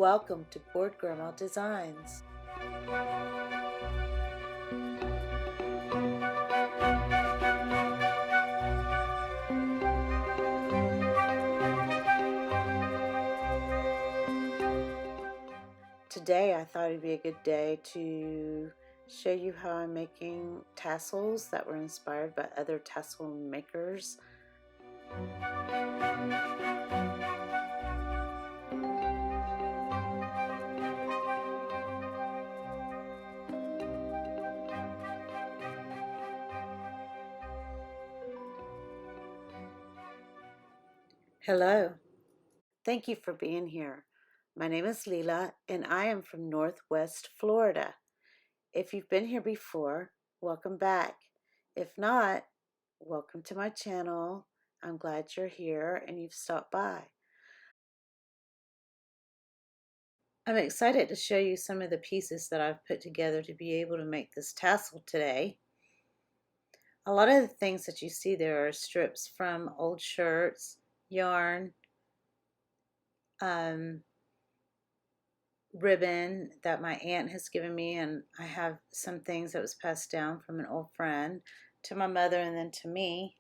Welcome to Board Grandma Designs. Today I thought it'd be a good day to show you how I'm making tassels that were inspired by other tassel makers. Hello. Thank you for being here. My name is Leela and I am from Northwest Florida. If you've been here before, welcome back. If not, welcome to my channel. I'm glad you're here and you've stopped by. I'm excited to show you some of the pieces that I've put together to be able to make this tassel today. A lot of the things that you see there are strips from old shirts, yarn, ribbon that my aunt has given me, and I have some things that was passed down from an old friend to my mother and then to me,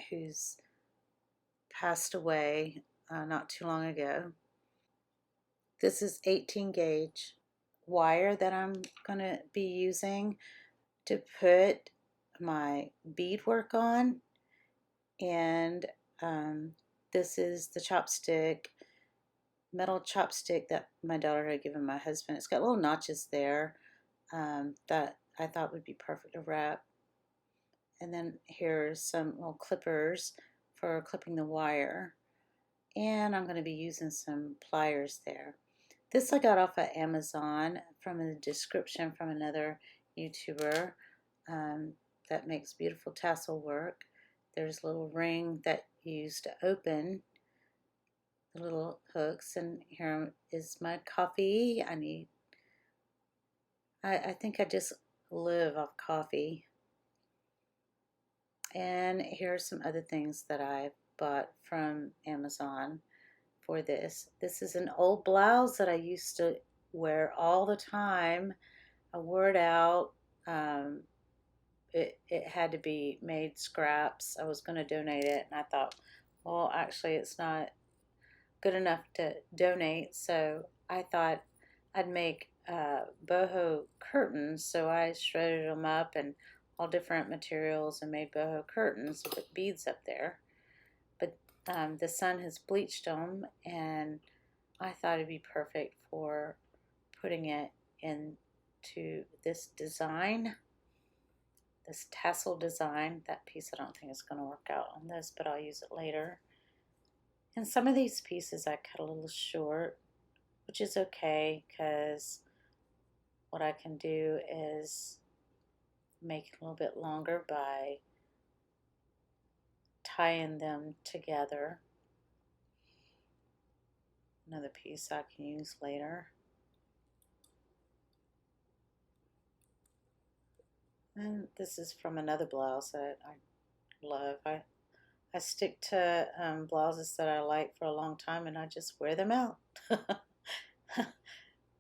who's passed away not too long ago. This is 18 gauge wire that I'm going to be using to put my beadwork on, and this is the chopstick, metal chopstick that my daughter had given my husband. It's got little notches there that I thought would be perfect to wrap. And then here's some little clippers for clipping the wire, and I'm going to be using some pliers there. This I got off of Amazon from a description from another YouTuber that makes beautiful tassel work. There's a little ring that you use to open the little hooks, and here is my coffee. I think I just live off coffee. And here are some other things that I bought from Amazon for this. This is an old blouse that I used to wear all the time. I wore it out. It had to be made scraps. I was going to donate it, and I thought, well, actually it's not good enough to donate, so I thought I'd make boho curtains. So I shredded them up and all different materials and made boho curtains with beads up there. But the sun has bleached them, and I thought it'd be perfect for putting it into this design, this tassel design. That piece I don't think is going to work out on this, but I'll use it later. And some of these pieces I cut a little short, which is okay, because what I can do is make it a little bit longer by tying them together. Another piece I can use later. And this is from another blouse that I love. I stick to blouses that I like for a long time, and I just wear them out.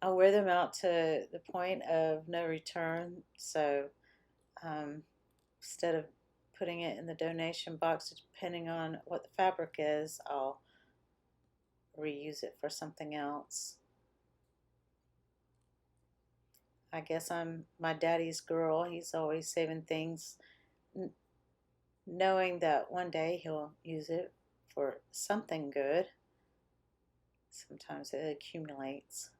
I wear them out to the point of no return. So instead of putting it in the donation box, depending on what the fabric is, I'll reuse it for something else. I guess I'm my daddy's girl. He's always saving things, knowing that one day he'll use it for something good. Sometimes it accumulates.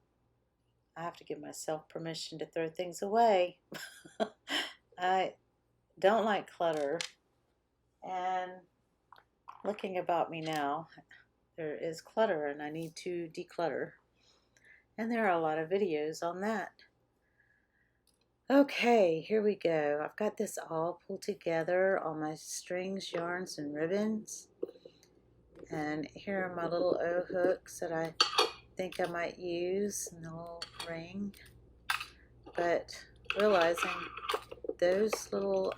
I have to give myself permission to throw things away. I don't like clutter. And looking about me now, there is clutter and I need to declutter. And there are a lot of videos on that. Okay, here we go. I've got this all pulled together, all my strings, yarns, and ribbons. And here are my little O hooks that I think I might use, and the little ring. But realizing those little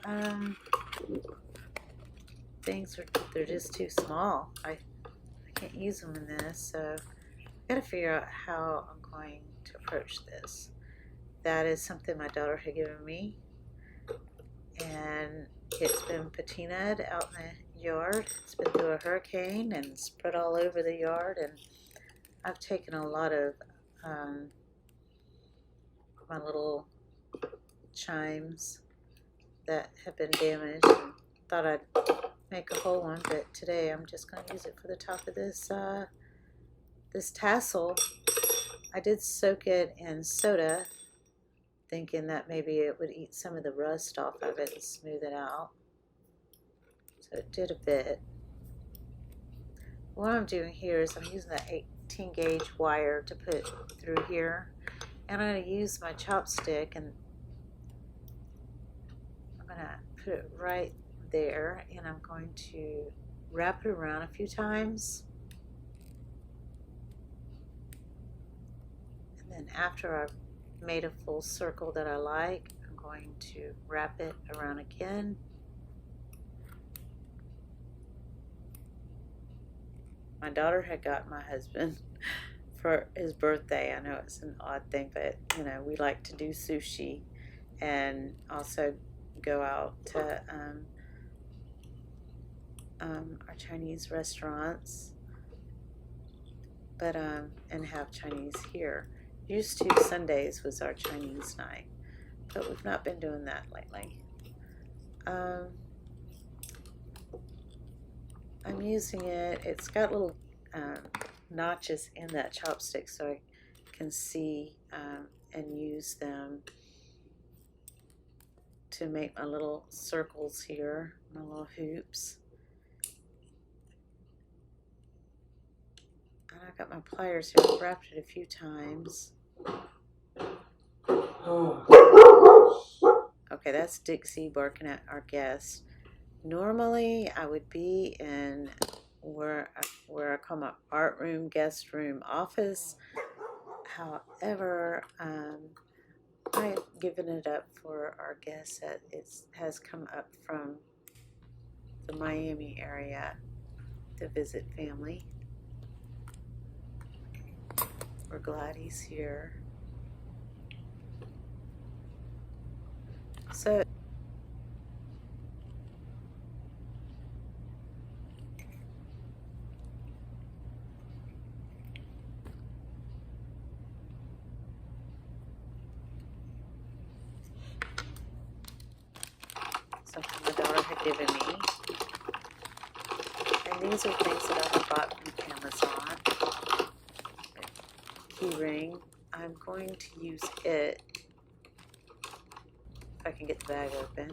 things they're just too small. I can't use them in this, so gotta figure out how I'm going to approach this. That is something my daughter had given me, and it's been patinaed out in the yard. It's been through a hurricane and spread all over the yard, and I've taken a lot of my little chimes that have been damaged and thought I'd make a whole one, but today I'm just going to use it for the top of this this tassel. I did soak it in soda, thinking that maybe it would eat some of the rust off of it and smooth it out. So it did a bit. What I'm doing here is I'm using that 18 gauge wire to put through here, and I'm going to use my chopstick, and I'm going to put it right there, and I'm going to wrap it around a few times. And then after I've made a full circle that I like, I'm going to wrap it around again. My daughter had got my husband for his birthday. I know it's an odd thing, but you know, we like to do sushi and also go out to our Chinese restaurants, but and have Chinese here. Used to Sundays was our Chinese night, but we've not been doing that lately. I'm using it. It's got little notches in that chopstick, so I can see and use them to make my little circles here, my little hoops. And I got my pliers here. I've wrapped it a few times. Okay, that's Dixie barking at our guest. Normally, I would be in where I call my art room, guest room, office. However, I've given it up for our guests that it has come up from the Miami area to visit family. We're glad he's here. So something my daughter had given me. And these are things that I have bought from Amazon. Key ring. I'm going to use it. If I can get the bag open.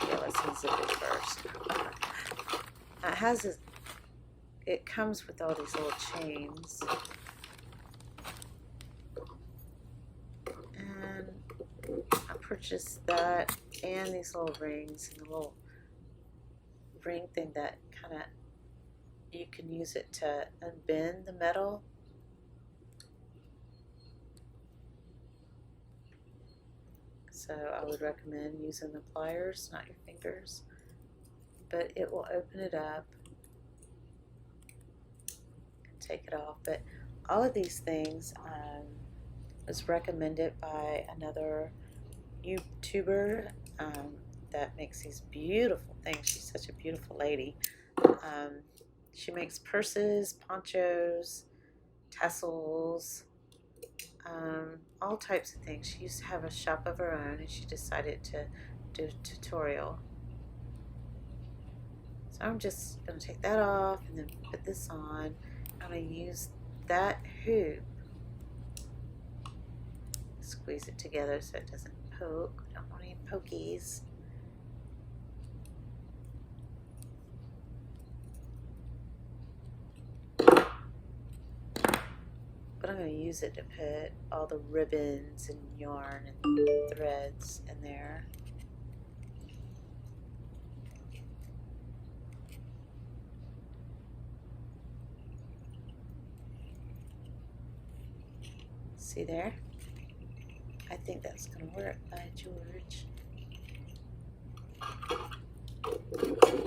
Yeah, let's unzip it first. It comes with all these little chains. And I purchased that and these little rings and a little ring thing that kind of, you can use it to unbend the metal. So I would recommend using the pliers, not your fingers, but it will open it up and take it off. But all of these things was recommended by another YouTuber that makes these beautiful things. She's such a beautiful lady. She makes purses, ponchos, tassels, all types of things. She used to have a shop of her own, and she decided to do a tutorial. So I'm just going to take that off and then put this on. I'm going to use that hoop, squeeze it together so it doesn't poke. I don't want any pokies. But I'm going to use it to put all the ribbons and yarn and threads in there. See there? I think that's going to work, by George.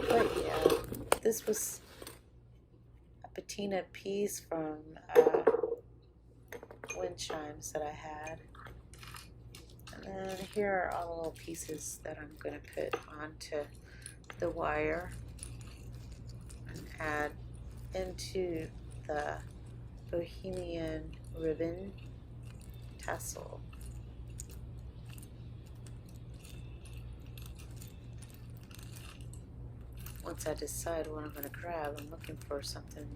But yeah, this was a patina piece from wind chimes that I had. And then here are all the little pieces that I'm going to put onto the wire and add into the Bohemian ribbon tassel. Once I decide what I'm going to grab, I'm looking for something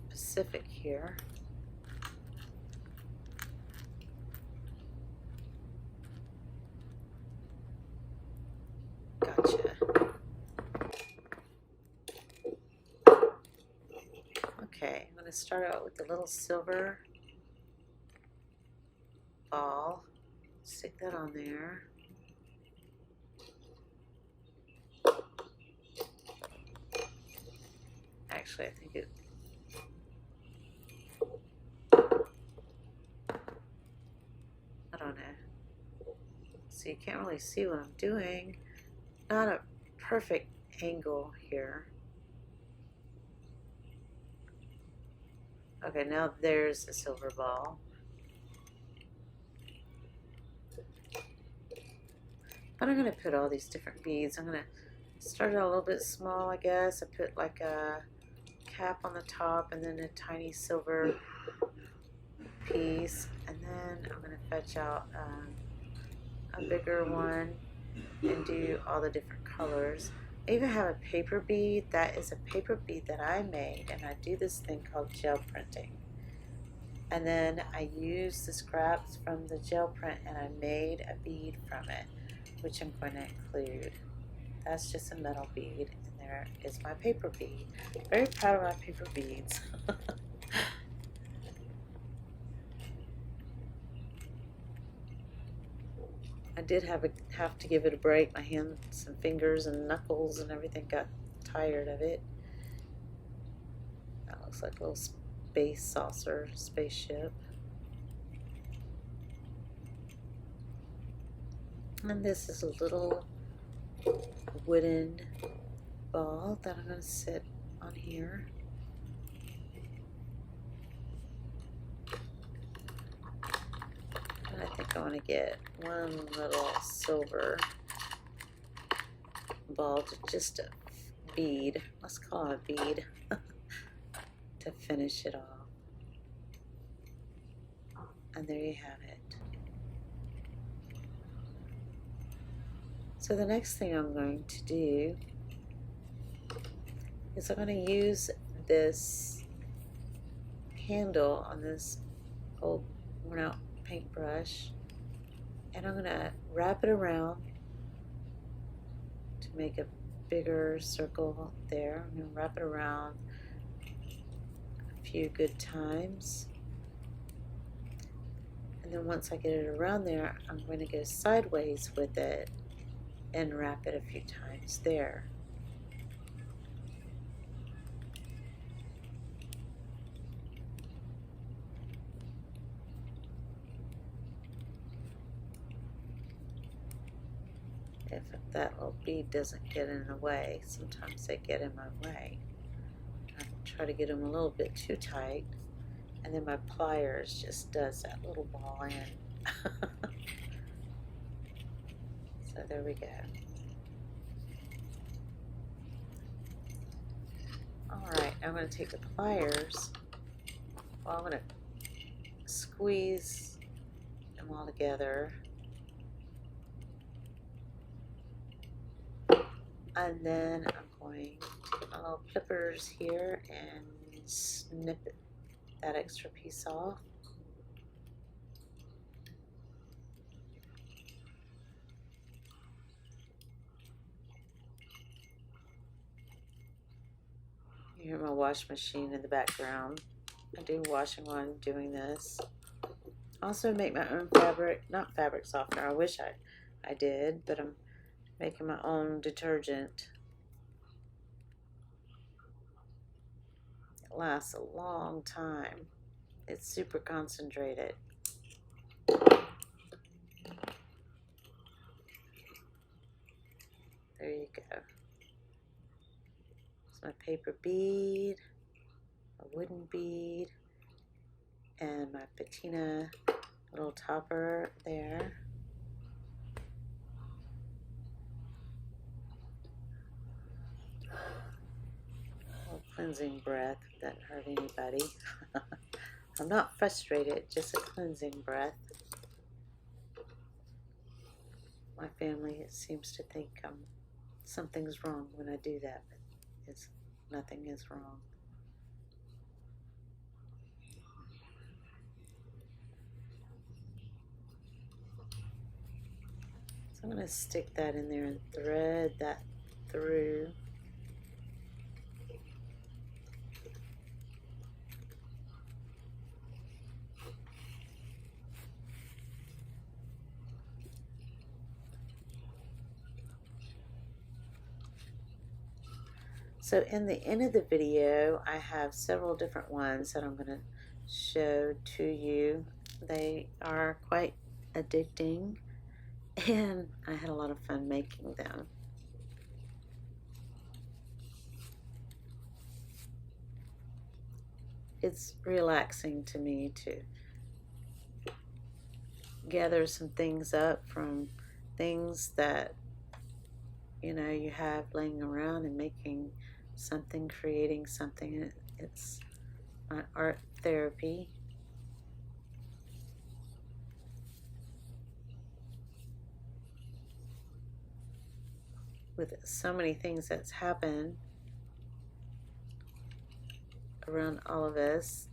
specific here. Gotcha. Okay, I'm going to start out with the little silver ball. Stick that on there. Actually, I think it... I don't know. So you can't really see what I'm doing. Not a perfect angle here. Okay, now there's a silver ball. But I'm going to put all these different beads. I'm going to start out a little bit small, I guess. I put like a cap on the top and then a tiny silver piece. And then I'm going to fetch out a bigger one and do all the different colors. I even have a paper bead. That is a paper bead that I made, and I do this thing called gel printing. And then I used the scraps from the gel print and I made a bead from it, which I'm going to include. That's just a metal bead, and there is my paper bead. Very proud of my paper beads. I did have to give it a break. My hands and fingers and knuckles and everything got tired of it. That looks like a little space saucer, spaceship. And this is a little wooden ball that I'm going to sit on here. And I think I want to get one little silver ball, to just a bead, let's call it a bead, to finish it off. And there you have it. So the next thing I'm going to do is I'm going to use this handle on this old worn out paintbrush, and I'm going to wrap it around to make a bigger circle there. I'm going to wrap it around a few good times, and then once I get it around there, I'm going to go sideways with it and wrap it a few times there. If that little bead doesn't get in the way, sometimes they get in my way. I try to get them a little bit too tight, and then my pliers just does that little ball in. So there we go. Alright, I'm going to take the pliers. Well, I'm going to squeeze them all together. And then I'm going to get my little clippers here and snip that extra piece off. You hear my wash machine in the background. I do washing while I'm doing this. I also make my own not fabric softener. I wish I did, but I'm making my own detergent. It lasts a long time. It's super concentrated. There you go. It's my paper bead, a wooden bead, and my patina little topper there. A little cleansing breath, doesn't hurt anybody. I'm not frustrated, just a cleansing breath. My family seems to think something's wrong when I do that, but nothing is wrong. So I'm going to stick that in there and thread that through. So in the end of the video, I have several different ones that I'm going to show to you. They are quite addicting, and I had a lot of fun making them. It's relaxing to me to gather some things up from things that you have laying around and making something, creating something. It's my art therapy. With so many things that's happened around all of us,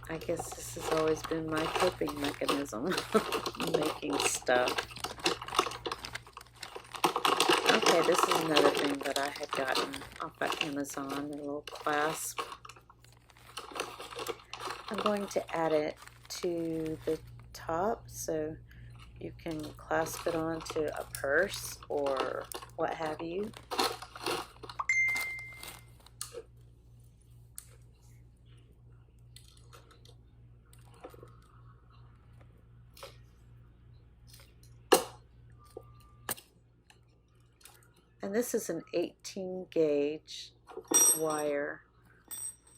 I guess this has always been my coping mechanism, making stuff. Okay, this is another thing that I had gotten off of Amazon, a little clasp. I'm going to add it to the top so you can clasp it onto a purse or what have you. And this is an 18 gauge wire.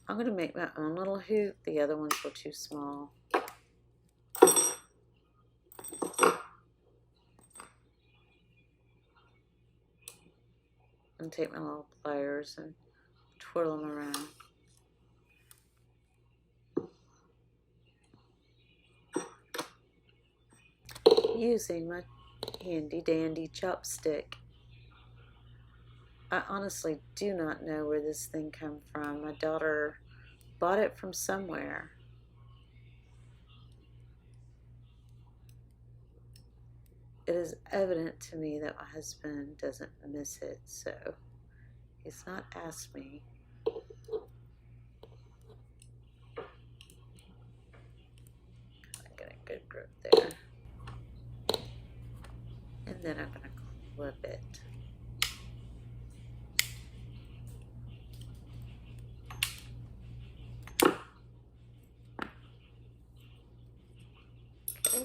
I'm going to make my own little hoop. The other ones were too small. And take my little pliers and twirl them around. Using my handy dandy chopstick. I honestly do not know where this thing came from. My daughter bought it from somewhere. It is evident to me that my husband doesn't miss it, so he's not asked me. I get a good grip there. And then I'm going to clip it. Okay.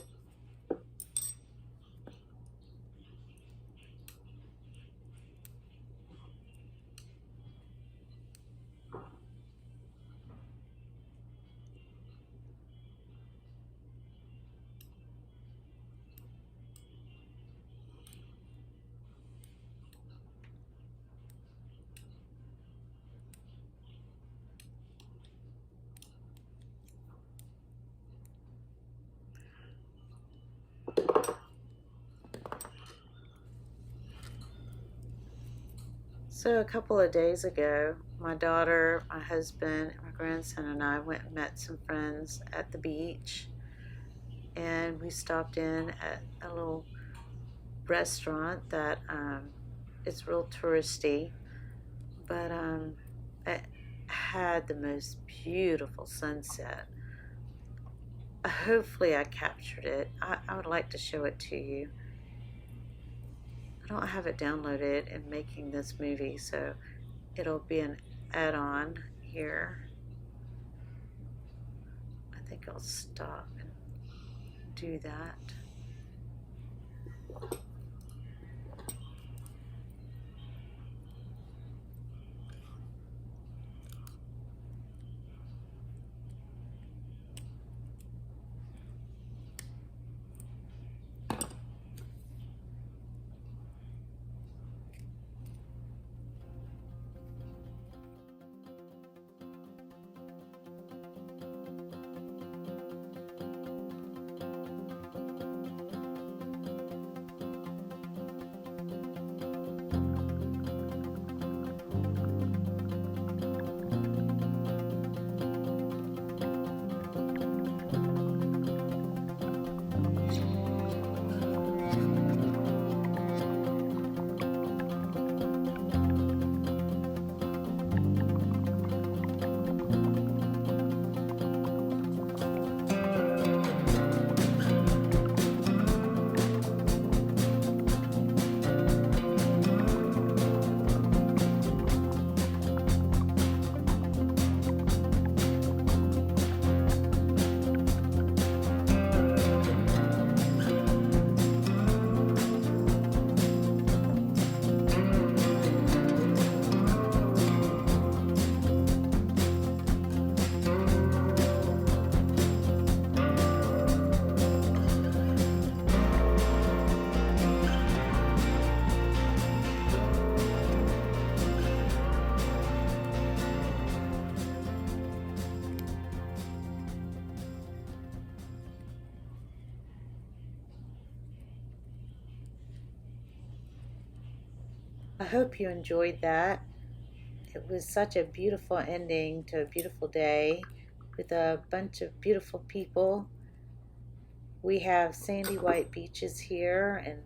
So a couple of days ago, my daughter, my husband, my grandson, and I went and met some friends at the beach. And we stopped in at a little restaurant that it's real touristy, but it had the most beautiful sunset. Hopefully I captured it. I would like to show it to you. I don't have it downloaded in making this movie, so it'll be an add-on here. I think I'll stop and do that. I hope you enjoyed that. It was such a beautiful ending to a beautiful day with a bunch of beautiful people. We have sandy white beaches here, and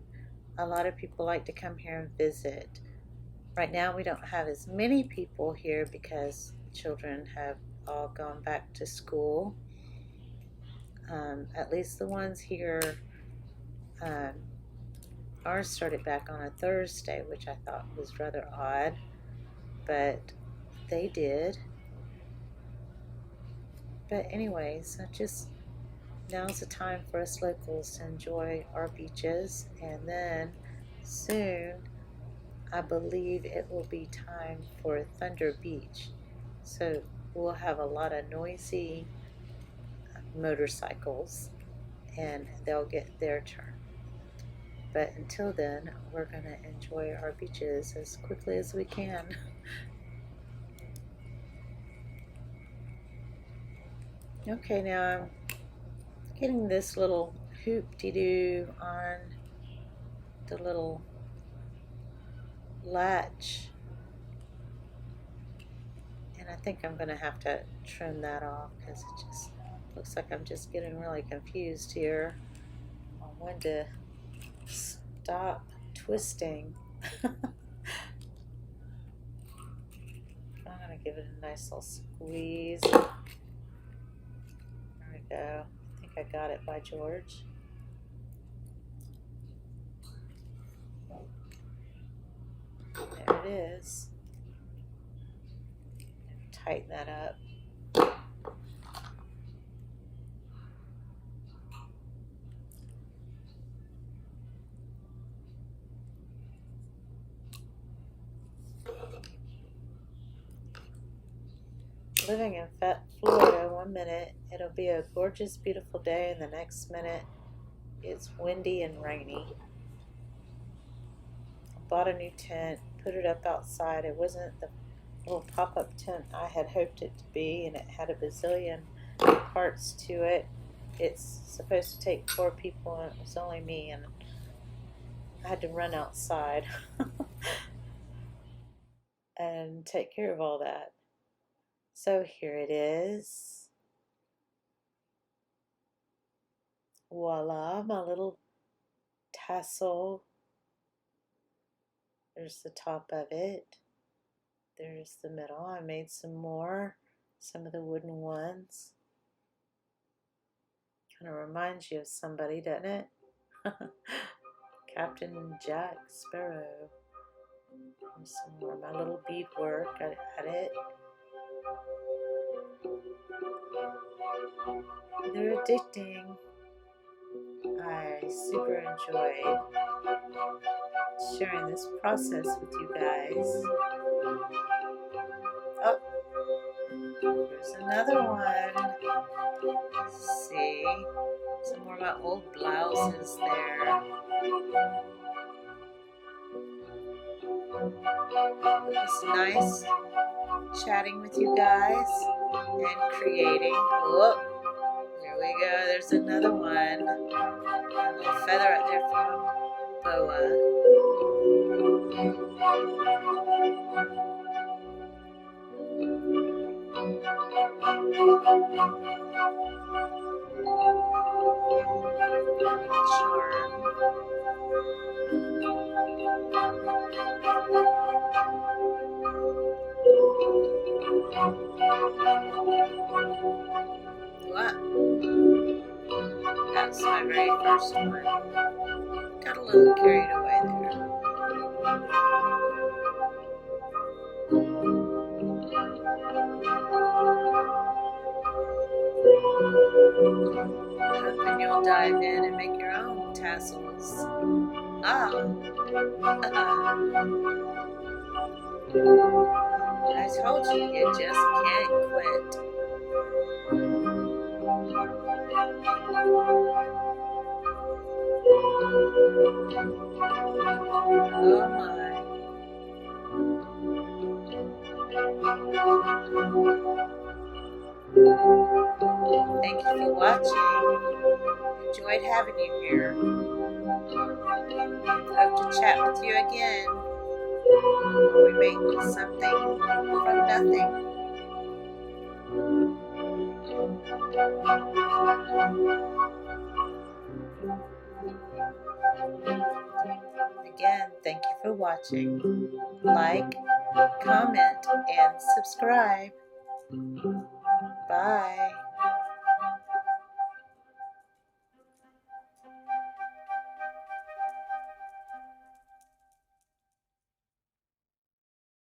a lot of people like to come here and visit. Right now, we don't have as many people here because children have all gone back to school. At least the ones here, um, ours started back on a Thursday, which I thought was rather odd, but they did. But anyways, now's the time for us locals to enjoy our beaches, and then soon I believe it will be time for Thunder Beach. So we'll have a lot of noisy motorcycles, and they'll get their turn. But until then, we're going to enjoy our beaches as quickly as we can. Okay, now I'm getting this little hoop-de-doo on the little latch, and I think I'm going to have to trim that off because it just looks like I'm just getting really confused here on when to stop twisting. I'm going to give it a nice little squeeze. There we go. I think I got it by George. There it is. Tighten that up. Living in Florida, 1 minute it'll be a gorgeous, beautiful day, and the next minute it's windy and rainy. I bought a new tent, put it up outside. It wasn't the little pop-up tent I had hoped it to be, and it had a bazillion parts to it. It's supposed to take 4 people, and it was only me, and I had to run outside and take care of all that. So here it is. Voila, my little tassel. There's the top of it. There's the middle. I made some more, some of the wooden ones. Kind of reminds you of somebody, doesn't it? Captain Jack Sparrow. There's some more of my little beadwork. I added. They're addicting. I super enjoyed sharing this process with you guys. Oh, there's another one. See, some more of my old blouses there. It was nice chatting with you guys and creating. Oh, there we go. There's another one. A little feather right there from boa. Charm. What? That's my very first one. Got a little carried away there. Hoping you'll dive in and make your own tassels. Ah. I told you, you just can't quit. Oh my. Thank you for watching. Enjoyed having you here. Hope to chat with you again. or we make something from nothing. Again, thank you for watching. Like, comment, and subscribe. Bye.